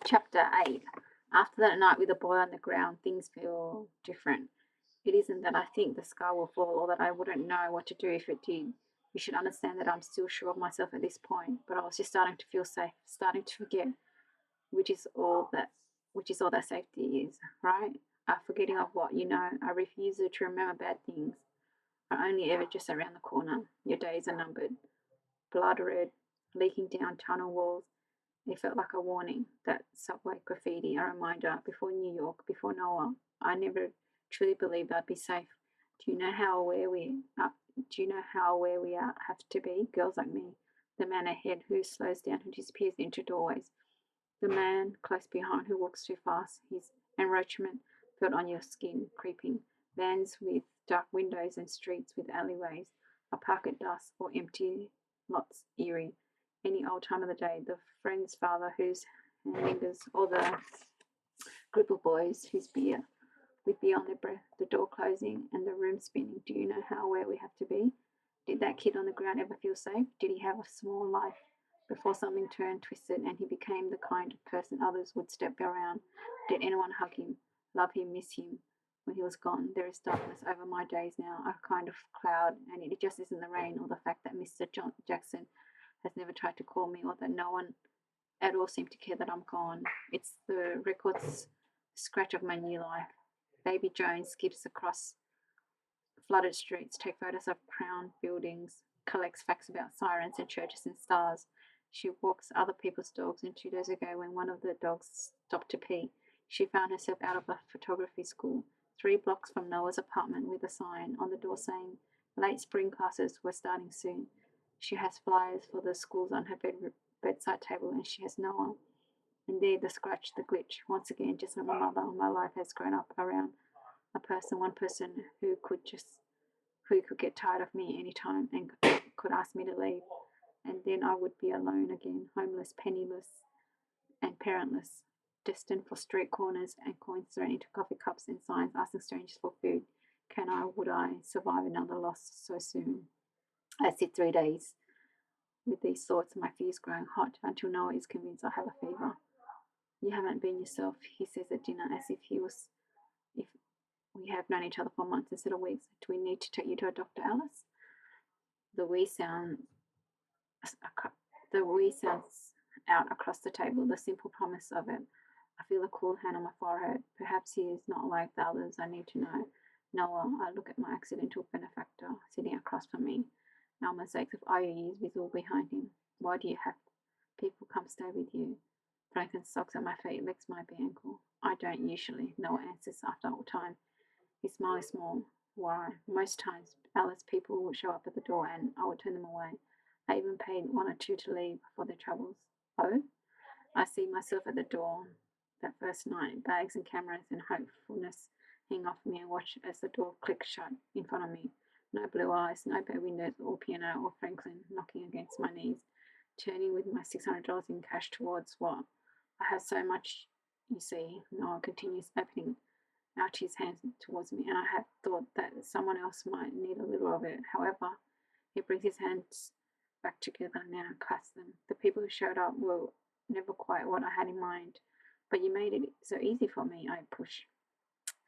Chapter 8. After that night with the boy on the ground, things feel different. It isn't that I think the sky will fall or that I wouldn't know what to do if it did. You should understand that I'm still sure of myself at this point, but I was just starting to feel safe, starting to forget, which is all that which is all that safety is, right? Forgetting of what you know, a refusal to remember bad things are only ever just around the corner. Your days are numbered. Blood red, leaking down tunnel walls, it felt like a warning, that subway graffiti, a reminder before New York, before Noah. I never truly believed I'd be safe. Do you know how aware we are? Do you know how aware we are, have to be? Girls like me, the man ahead who slows down, who disappears into doorways, the man close behind who walks too fast. His encroachment felt on your skin, creeping. Vans with dark windows and streets with alleyways, a park at dusk or empty lots eerie any old time of the day, the friend's father whose hand lingers, or the group of boys whose beer with beer on their breath, the door closing and the room spinning. Do you know how aware we have to be? Did that kid on the ground ever feel safe? Did he have a small life before something turned twisted and he became the kind of person others would step around? Did anyone hug him, love him, miss him when he was gone? There is darkness over my days now, a kind of cloud, and it just isn't the rain or the fact that Mr. Jackson has never tried to call me or that no one at all seemed to care that I'm gone. It's the records scratch of my new life. Baby Joan skips across flooded streets, takes photos of crown buildings, collects facts about sirens and churches and stars. She walks other people's dogs, and 2 days ago, when one of the dogs stopped to pee, she found herself out of a photography school, 3 blocks from Noah's apartment, with a sign on the door saying late spring classes were starting soon. She has flyers for the schools on her bedside table, and she has Noah. And there, the scratch, the glitch. Once again, just like my mother, my life has grown up around one person who could get tired of me anytime and could ask me to leave. And then I would be alone again, homeless, penniless, and parentless, destined for street corners and coins thrown into coffee cups and signs asking strangers for food. Would I survive another loss so soon? I sit 3 days with these thoughts and my fears growing hot until Noah is convinced I have a fever. You haven't been yourself, he says at dinner, as if we have known each other for months instead of weeks. Do we need to take you to a doctor, Alice? The we sound the we sounds out across the table, the simple promise of it. I feel a cool hand on my forehead. Perhaps he is not like the others I need to know. Noah, I look at my accidental benefactor sitting across from me, our mosaics of IOUs visible behind him. Why do you have people come stay with you? Franklin socks at my feet, licks my ankle. I don't usually, Noah answers after all time. His smile is small. Why? Most times, Alice people would show up at the door and I would turn them away. I even paid 1 or 2 to leave for their troubles. Oh? I see myself at the door that first night, bags and cameras and hopefulness hang off me and watch as the door clicks shut in front of me. No blue eyes, no bay windows or piano or Franklin knocking against my knees, turning with my $600 in cash towards what? I have so much, you see, Noah continues, opening out his hands towards me, and I had thought that someone else might need a little of it. However, he brings his hands back together now and clasps them. The people who showed up were never quite what I had in mind. But you made it so easy for me, I push.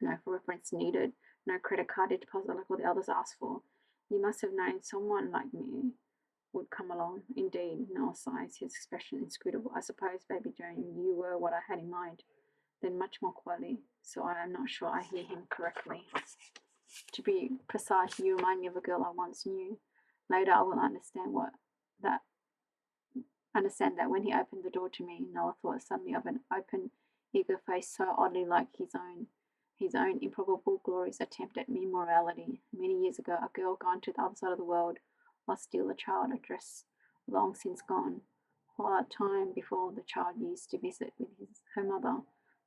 No reference needed, no credit card deposit like all the others asked for. You must have known someone like me would come along. Indeed, Noel sighs, his expression inscrutable. I suppose, Baby Jane, you were what I had in mind. Then much more quietly, so I am not sure I hear him correctly. To be precise, you remind me of a girl I once knew. Later I will that understand that when he opened the door to me, Noah thought suddenly of an open, eager face so oddly like his own improbable, glorious attempt at mere morality. Many years ago, a girl gone to the other side of the world was still a child, a dress long since gone. For a time before, the child used to visit with her mother.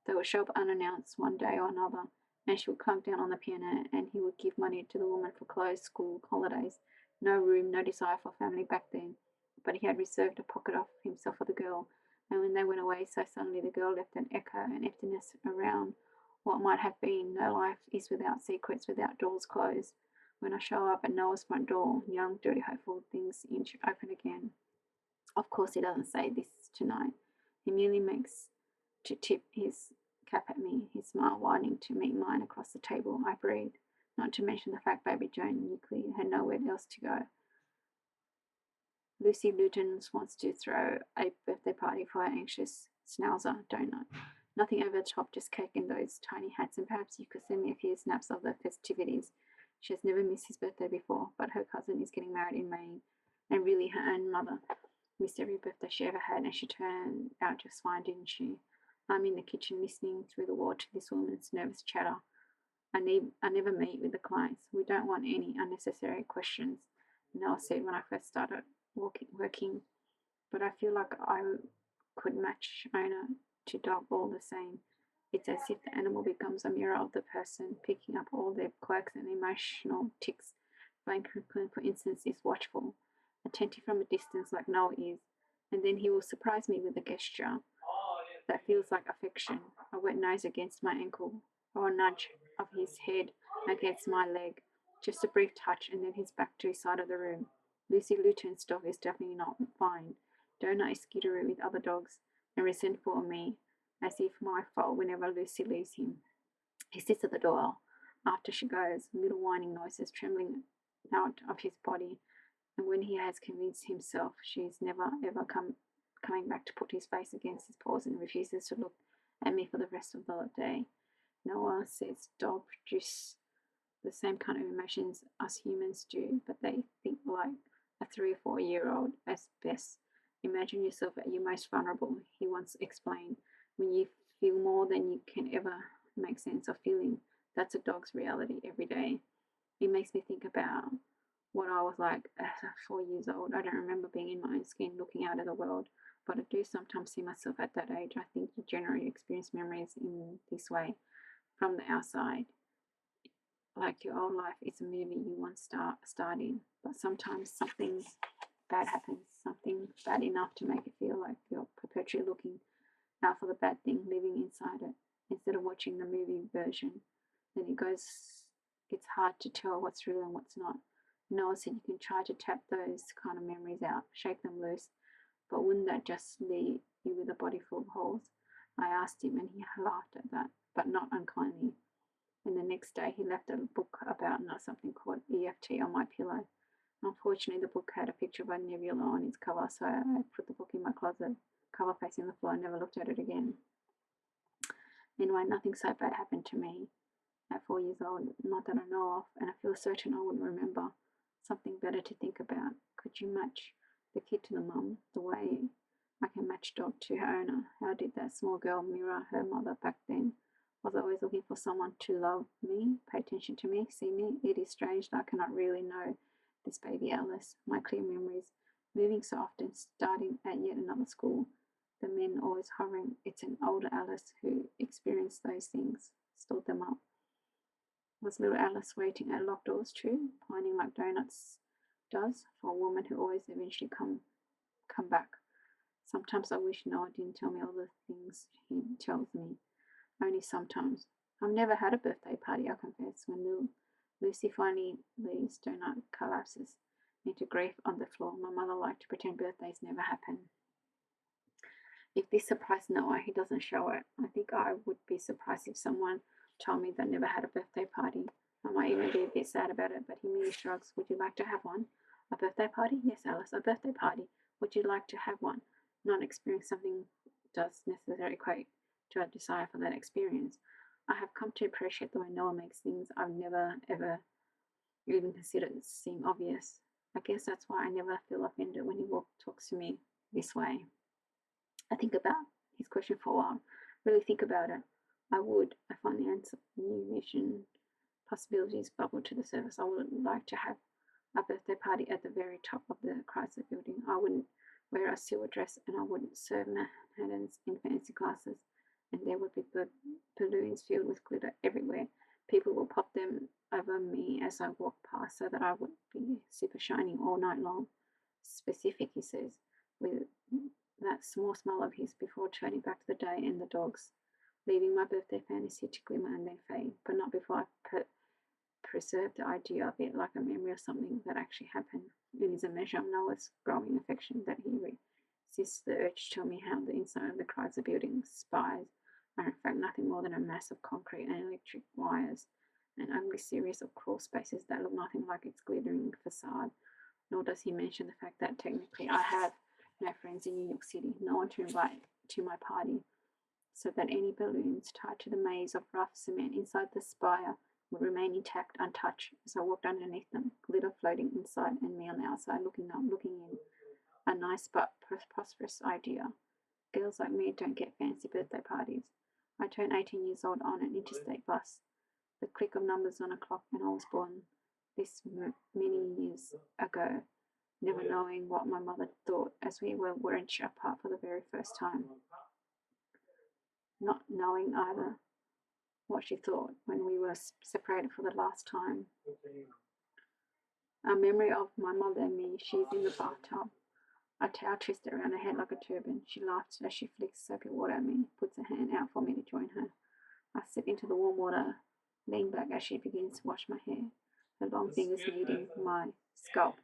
They would show up unannounced one day or another, and she would clunk down on the piano, and he would give money to the woman for clothes, school, holidays. No room, no desire for family back then, but he had reserved a pocket of himself for the girl, and when they went away so suddenly, the girl left an echo, an emptiness around what might have been. No life is without secrets, without doors closed. When I show up at Noah's front door, young, dirty, hopeful, things inch open again. Of course, he doesn't say this tonight. He merely makes to tip his cap at me, his smile widening to meet mine across the table. I breathed, not to mention the fact baby Joan Euclid had nowhere else to go. Lucy Luton wants to throw a birthday party for her anxious schnauzer donut. Nothing over the top, just cake and those tiny hats, and perhaps you could send me a few snaps of the festivities. She has never missed his birthday before, but her cousin is getting married in May, and really her own mother missed every birthday she ever had, and she turned out just fine, didn't she? I'm in the kitchen listening through the wall to this woman's nervous chatter. I never meet with the clients. We don't want any unnecessary questions. Nell said when I first started working, but I feel like I could match owner to dog all the same. It's as if the animal becomes a mirror of the person, picking up all their quirks and emotional tics. Franklin, for instance, is watchful, attentive from a distance like Noah is, and then he will surprise me with a gesture that feels like affection, a wet nose against my ankle, or a nudge of his head against my leg. Just a brief touch, and then he's back to his side of the room. Lucy Luton's dog is definitely not fine. Donut is skittery with other dogs and resentful of me, as if my fault whenever Lucy leaves him. He sits at the door after she goes, little whining noises trembling out of his body, and when he has convinced himself she's never ever coming back to put his face against his paws and refuses to look at me for the rest of the day. Noah says dogs produce the same kind of emotions us humans do, but they think like a 3 or 4 year old as best. Imagine yourself at your most vulnerable, he once explained, when you feel more than you can ever make sense of feeling. That's a dog's reality every day. It makes me think about what I was like at 4 years old. I don't remember being in my own skin looking out at the world, but I do sometimes see myself at that age. I think you generally experience memories in this way from the outside. Like your own life is a movie you once starred in, but sometimes something bad happens, something bad enough to make it feel like you're perpetually looking out for the bad thing living inside it instead of watching the movie version. Then it's hard to tell what's real and what's not. Noah said you can try to tap those kind of memories out, shake them loose, but wouldn't that just leave you with a body full of holes? I asked him, and he laughed at that, but not unkindly. And the next day he left a book about something called EFT on my pillow. Unfortunately, the book had a picture of a nebula on its cover, so I put the book in my closet, cover facing the floor, and never looked at it again. Anyway, nothing so bad happened to me at 4 years old, not that I know of, and I feel certain I wouldn't remember. Something better to think about. Could you match the kid to the mum the way I can match dog to her owner? How did that small girl mirror her mother back then? Was I always looking for someone to love me, pay attention to me, see me? It is strange that I cannot really know this baby Alice. My clear memories, moving so often, starting at yet another school, the men always hovering. It's an older Alice who experienced those things, stored them up. Was little Alice waiting at locked doors too, pining like donuts does for a woman who always eventually come back? Sometimes I wish Noah didn't tell me all the things he tells me. Only sometimes. I've never had a birthday party, I confess. When little Lucy finally leaves, Donut collapses into grief on the floor. My mother liked to pretend birthdays never happen. If this surprised Noah, he doesn't show it. I think I would be surprised if someone told me they never had a birthday party. I might even be a bit sad about it, but he merely shrugs. Would you like to have one? A birthday party? Yes, Alice, a birthday party. Would you like to have one? Not experiencing something does necessarily equate to a desire for that experience. I have come to appreciate the way Noah makes things I've never ever even considered seem obvious. I guess that's why I never feel offended when he talks to me this way. I think about his question for a while, really think about it. I would. I find the answer, new vision, possibilities bubble to the surface. I would like to have a birthday party at the very top of the Chrysler building. I wouldn't wear a silver dress, and I wouldn't serve Manhattans in fancy glasses, and there would be balloons filled with glitter everywhere. People will pop them over me as I walk past so that I would be super shining all night long. Specific, he says, with that small smile of his before turning back to the day and the dogs, leaving my birthday fantasy to glimmer and then fade, but not before I preserve the idea of it like a memory of something that actually happened. It is a measure of Noah's growing affection that he Since the urge to tell me how the inside of the Chrysler building spires are in fact nothing more than a mass of concrete and electric wires, an ugly series of crawl spaces that look nothing like its glittering facade. Nor does he mention the fact that technically I have no friends in New York City, no one to invite to my party, so that any balloons tied to the maze of rough cement inside the spire would remain intact, untouched, as I walked underneath them, glitter floating inside and me on the outside, looking up, looking in. A nice but prosperous idea. Girls like me don't get fancy birthday parties. I turned 18 years old on an interstate bus. The click of numbers on a clock when I was born, this many years ago, never knowing what my mother thought as we were inch apart for the very first time. Not knowing either what she thought when we were separated for the last time. A memory of my mother and me, she's in the bathtub. A towel twisted around her head like a turban. She laughs as she flicks soapy water at me, puts her hand out for me to join her. I step into the warm water, lean back as she begins to wash my hair, her long fingers kneading my scalp.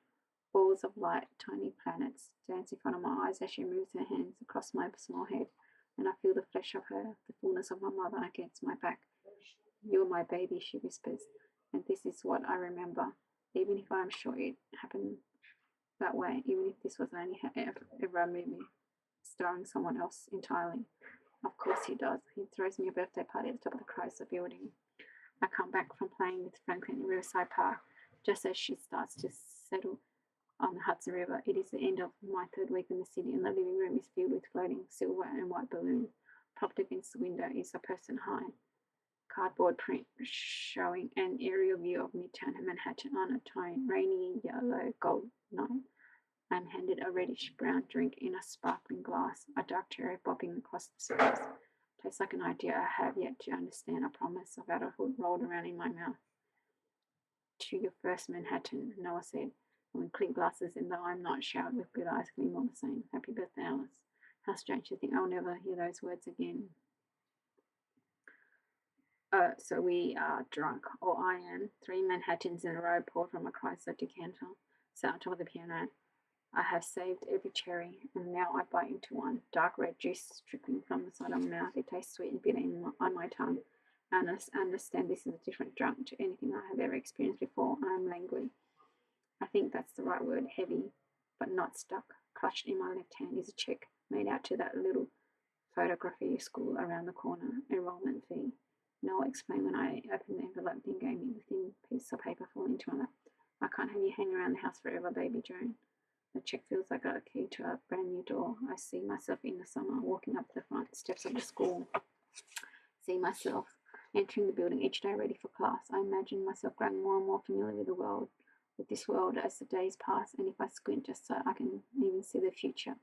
Balls of light, tiny planets, dance in front of my eyes as she moves her hands across my small head, and I feel the flesh of her, the fullness of my mother against my back. You're my baby, she whispers, and this is what I remember, even if I'm sure it happened that way, even if this was only ever a movie starring someone else entirely. Of course he does. He throws me a birthday party at the top of the Chrysler building. I come back from playing with Franklin in Riverside Park just as she starts to settle on the Hudson River. It is the end of my third week in the city, and the living room is filled with floating silver and white balloons. Propped against the window is a person high cardboard print showing an aerial view of Midtown Manhattan on a rainy yellow gold night. I'm handed a reddish brown drink in a sparkling glass, a dark cherry bobbing across the surface. Tastes like an idea I have yet to understand, a promise of adulthood rolled around in my mouth. To your first Manhattan, Noah said, and we clink glasses, and though I'm not showered with good eyes, gleam all the same. Happy birthday, Alice. How strange to think I'll never hear those words again. So we are drunk, or I am. 3 Manhattans in a row poured from a Chrysler decanter, sat on top of the piano. I have saved every cherry, and now I bite into one. Dark red juice dripping from the side of my mouth. It tastes sweet and bitter on my tongue. I understand this is a different drunk to anything I have ever experienced before. I am languid. I think that's the right word, heavy, but not stuck. Clutched in my left hand is a check made out to that little photography school around the corner. Enrollment fee. Noah explained when I opened the envelope, then gave me the thin piece of paper falling into my lap. I can't have you hang around the house forever, baby Joan. The check feels like a key to a brand new door. I see myself in the summer walking up the front steps of the school. See myself entering the building each day ready for class. I imagine myself growing more and more familiar with the world, with this world as the days pass, and if I squint just so I can even see the future.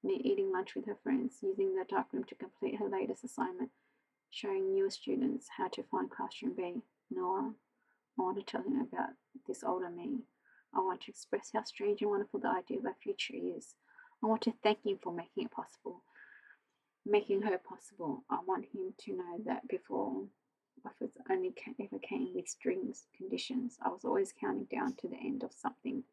Me eating lunch with her friends, using the dark room to complete her latest assignment, showing newer students how to find classroom B. Noah, I want to tell him about this older me. I want to express how strange and wonderful the idea of our future is. I want to thank him for making it possible, making her possible. I want him to know that before offers only ever came with strings, conditions. I was always counting down to the end of something,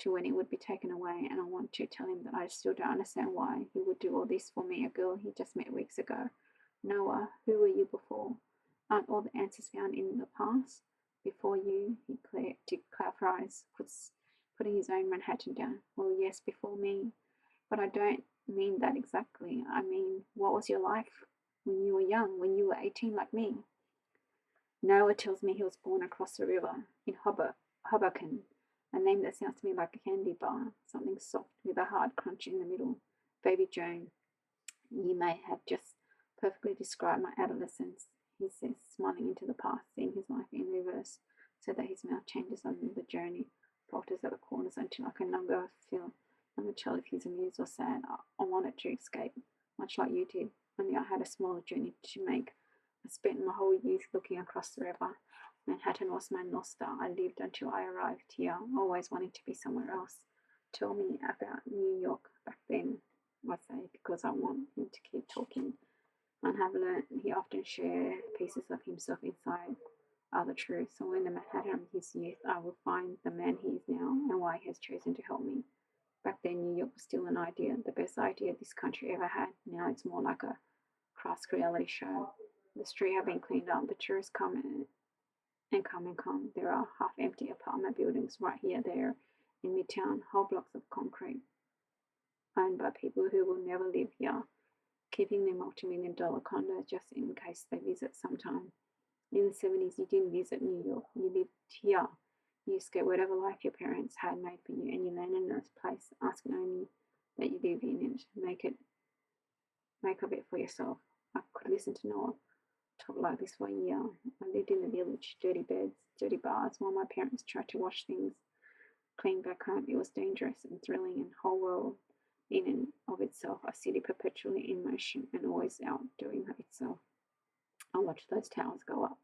to when it would be taken away, and I want to tell him that I still don't understand why he would do all this for me, a girl he just met weeks ago. Noah, who were you before? Aren't all the answers found in the past? Before you, he clarifies, putting his own Manhattan down. Well, yes, before me. But I don't mean that exactly. I mean, what was your life when you were young, when you were 18 like me? Noah tells me he was born across the river in Hoboken, a name that sounds to me like a candy bar, something soft with a hard crunch in the middle. Baby Joan, you may have just perfectly described my adolescence, he says, smiling into the past, seeing his life in reverse, so that his mouth changes on the journey, falters at the corners until I can no longer tell if he's amused or sad. I wanted to escape, much like you did, only I had a smaller journey to make. I spent my whole youth looking across the river. Manhattan was my North Star. I lived until I arrived here, always wanting to be somewhere else. Tell me about New York back then, I say, because I want him to keep talking. And have learned he often shared pieces of himself inside are the truth. So in the Manhattan of his youth, I will find the man he is now and why he has chosen to help me. Back then, New York was still an idea, the best idea this country ever had. Now it's more like a crass reality show. The street have been cleaned up, the tourists come and come and come. There are half empty apartment buildings right here, there in Midtown, whole blocks of concrete owned by people who will never live here, keeping their multi-million-dollar condos just in case they visit sometime. In the 70s, you didn't visit New York, you lived here. You escaped whatever life your parents had made for you, and you landed in this place, asking only that you live in it, make of it for yourself. I could listen to Noah talk like this for a year. I lived in the village, dirty beds, dirty bars, while my parents tried to wash things clean back home. It was dangerous and thrilling, and whole world in and of itself, a city perpetually in motion and always outdoing itself. I watched those towers go up.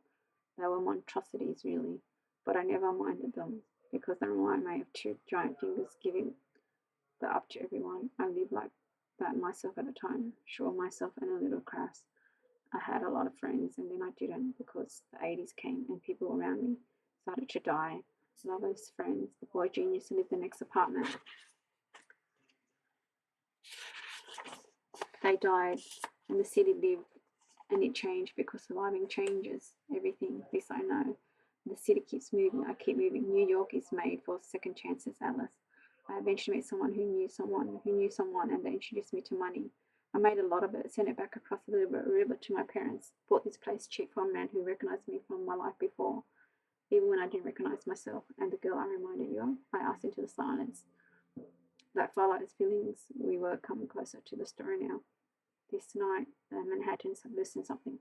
They were monstrosities, really, but I never minded them because they remind me of two giant fingers giving the up to everyone. I lived like that myself at a time, sure myself and a little crass. I had a lot of friends, and then I didn't because the 80s came and people around me started to die. Lovers, friends, the boy genius who lived the next apartment. They died, and the city lived, and it changed because surviving changes everything. This I know. The city keeps moving. I keep moving. New York is made for second chances, Alice. I eventually met someone who knew someone, and they introduced me to money. I made a lot of it, sent it back across the river to my parents, bought this place cheap from a man who recognized me from my life before, even when I didn't recognize myself. And the girl I reminded you of, I asked into the silence that followed his feelings. We were coming closer to the story now. This night, the Manhattans have listened something.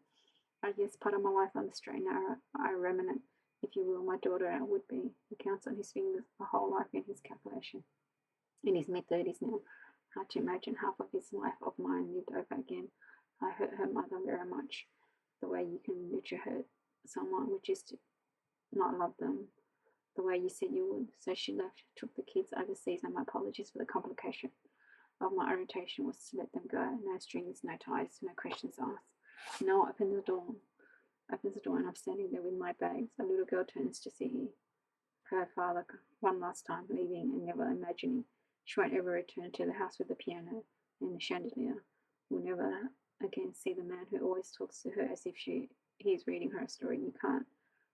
I guess part of my life on the straight and narrow, I remnant, if you will, my daughter would be. He counts on his fingers a whole life in his calculation. In his mid-30s now, hard to imagine half of his life of mine lived over again. I hurt her mother very much, the way you can literally hurt someone, which is to not love them, the way you said you would. So she left, took the kids overseas, and my apologies for the complication of my orientation was to let them go. No strings, no ties, no questions asked. Noah opens the door, and I'm standing there with my bags. A little girl turns to see her father one last time, leaving and never imagining she won't ever return to the house with the piano and the chandelier. Will never again see the man who always talks to her as if he's reading her a story. You can't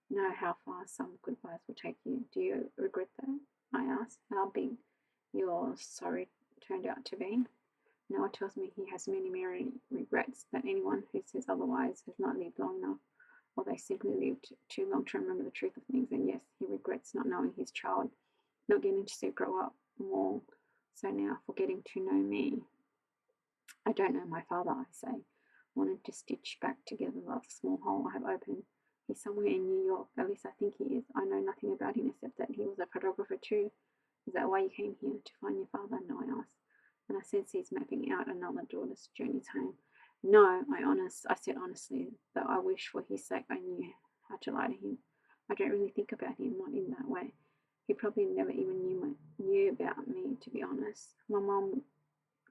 know how far some goodbyes will take you. Do you regret that? I asked. How big your sorry turned out to be? Noah tells me he has many regrets, that anyone who says otherwise has not lived long enough, or they simply lived too long to remember the truth of things. And yes, he regrets not knowing his child, not getting to see it grow up more. So now, for getting to know me. I don't know my father, I say, wanted to stitch back together the small hole I have opened. He's somewhere in New York, at least I think he is. I know nothing about him except that he was a photographer too. Is that why you came here, to find your father? No, I asked. And I sense he's mapping out another daughter's journeys home. No, I said honestly, though I wish for his sake I knew how to lie to him. I don't really think about him, not in that way. He probably never even knew about me, to be honest. My mom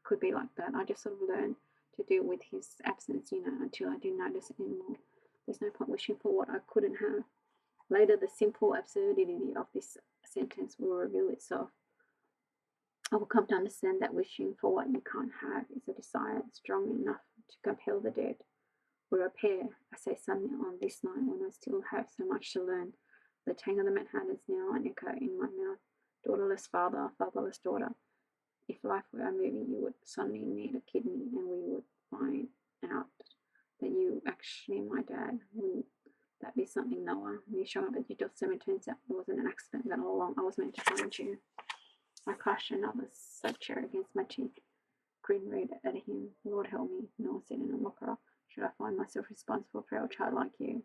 could be like that. I just sort of learned to deal with his absence, until I didn't notice it anymore. There's no point wishing for what I couldn't have. Later, the simple absurdity of this sentence will reveal itself. I will come to understand that wishing for what you can't have is a desire strong enough to compel the dead. Or repair, I say suddenly on this night when I still have so much to learn. The tang of the Manhattans now an echo in my mouth. Daughterless father, fatherless daughter. If life were a movie, you would suddenly need a kidney, and we would find out that you actually my dad. Wouldn't that be something, Noah? Me showing up at your doorstep, it turns out it wasn't an accident, that all along I was meant to find you. I crushed another soap chair against my teeth, grinned red at him. Lord help me, Noah said in a mocker. Should I find myself responsible for a child like you?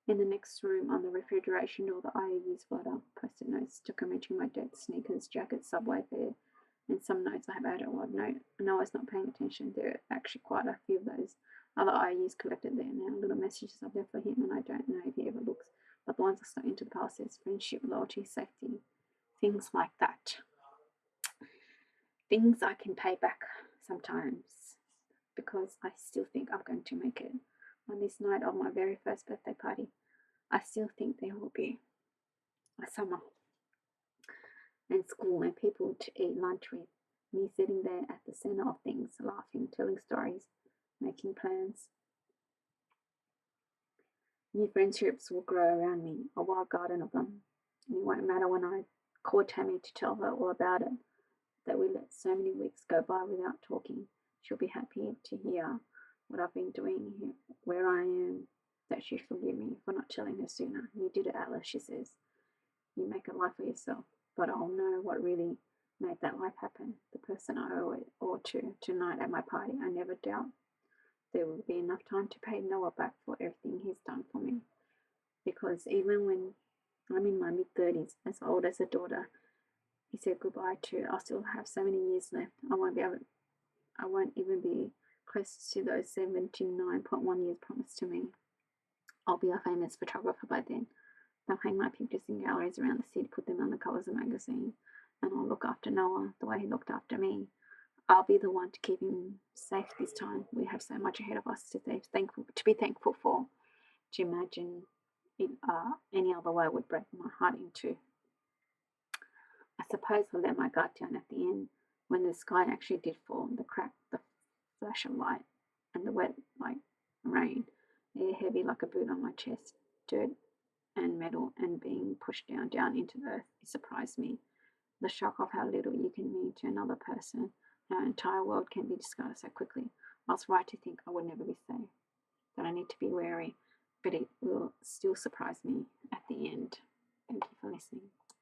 In the next room, on the refrigeration door, the IOUs flutter, post-it notes documenting my dad's sneakers, jackets, subway fare, and some notes I have added. Well, Noah's not paying attention. There are actually quite a few of those other IOUs collected there now. Little messages I've left for him, and I don't know if he ever looks. But the ones I stuck into the pile says friendship, loyalty, safety, things like that. Things I can pay back sometimes because I still think I'm going to make it. On this night of my very first birthday party, I still think there will be a summer and school and people to eat lunch with. Me sitting there at the center of things, laughing, telling stories, making plans. New friendships will grow around me, a wild garden of them. And it won't matter when I call Tammy to tell her all about it, that we let so many weeks go by without talking. She'll be happy to hear what I've been doing here, where I am, that she forgive me for not telling her sooner. You did it, Alice, she says. You make a life for yourself, but I'll know what really made that life happen. The person I owe it all to tonight at my party. I never doubt there will be enough time to pay Noah back for everything he's done for me. Because even when I'm in my mid-30s, as old as a daughter, he said goodbye to, I'll still have so many years left. I won't even be close to those 79.1 years promised to me. I'll be a famous photographer by then. They'll hang my pictures in galleries around the city, put them on the covers of magazines, and I'll look after Noah the way he looked after me. I'll be the one to keep him safe this time. We have so much ahead of us to be thankful for. To imagine it any other way would break my heart in two. I suppose I let my guard down at the end when the sky actually did fall, the crack, the flash of light, and the wet like rain, air heavy like a boot on my chest, dirt and metal and being pushed down into the earth. It surprised me. The shock of how little you can mean to another person, our entire world can be discarded so quickly. I was right to think I would never be safe, that I need to be wary, but it will still surprise me at the end. Thank you for listening.